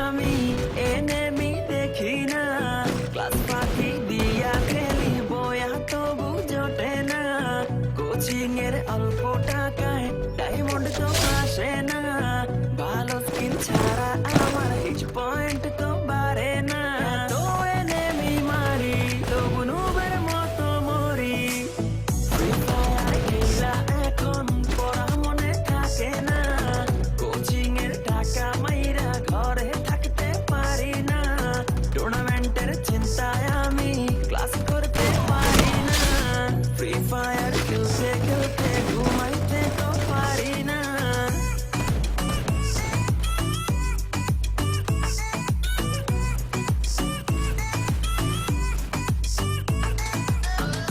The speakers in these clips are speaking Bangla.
আমি এনেমি দেখি না, ক্লাস ফাঁকি দিয়া খেলি বয়া তবু জোটে না, কোচিং এর অল্প টাকায় ডায়মন্ড তো আসে না, ভালো স্কিন ছাড়া আমার হিচ পয়েন্ট তো বাড়ে না, তো এনেমি মারি তবু নুবের মতো মরি, ফ্রি ফায়ার খেলা এখন পড়া মনে থাকে না, কোচিং এর টাকা মাইরা ঘরে থাকতে পারি না, টুর্নামেন্টের চিন্তায় আমি ক্লাস করতে পারি না, ফ্রি ফায়ার খেলতে খেলতে ঘুমাইতে তো পারি না।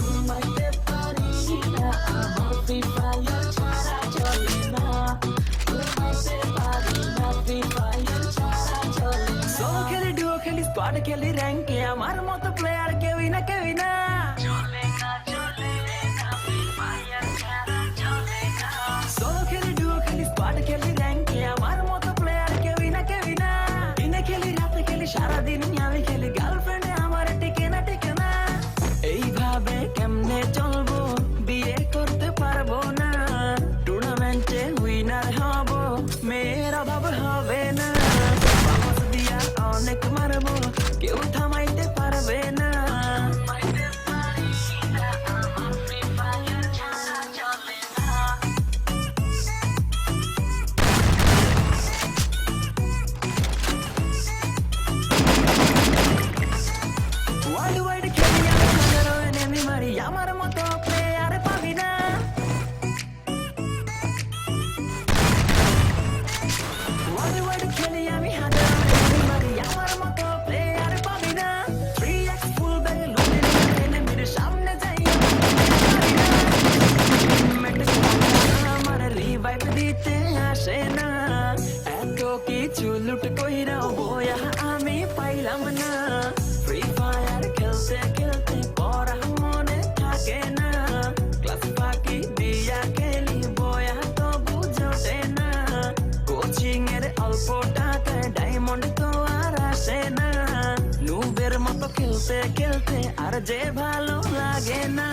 ঘুমাইতে পারি না, আমার ফ্রি ফায়ার ছাড়া চলে না, ঘুমাইতে পারি না, ফ্রি ফায়ার ছাড়া চলে না। সোলো খেলি, ডুও খেলি, স্কোয়াড খেলি, র্যাঙ্কে আমার মতো প্লেয়ার কেউই না, কেউই না। সোলো খেলি, ডুও খেলি, স্কোয়াড খেলি, র্যাঙ্কে আমার মতো প্লেয়ার কেউই না, কেউই না। দিনে খেলি, রাতে খেলি, সারাদিন আমি খেলি, গার্লফ্রেন্ডে আমার টিকে না, টিকে না। এইভাবে কেমনে চলবো, বিয়ে করতে পারবো না, টুর্নামেন্টে উইনার হব, মেয়ের অভাব হবে না, বাবস দিয়া অনেক মারবো, কেউ থামাইতে পারবে না। ওয়ার্ল্ড ওয়াইড খেলি আমি, হাজারো enemy মারি, আমার মতো প্লেয়ার পাবি না। ওয়ার্ল্ড ওয়াইড খেলি আমি, হাজারো enemy মারি, আমার মতো প্লেয়ার পাবি না। 3x ফুল ব্যাগ লুটে নিয়ে enemyর সামনে যাই আমি পারি না। Teammate আমার রিভাইভ দিতে আসে না, এত কিছু লুট কইরাও বয়া আমি পাইলাম না, ফ্রি ফায়ার খেলতে খেলতে পড়া মনে থাকে না, ক্লাস ফাঁকি দিয়া খেলি বয়া তবু জোটে না, কোচিং এর অল্প টাকায় ডায়মন্ড তো আর আসে না, নুবের মতো খেলতে খেলতে আর যে ভালো লাগে না।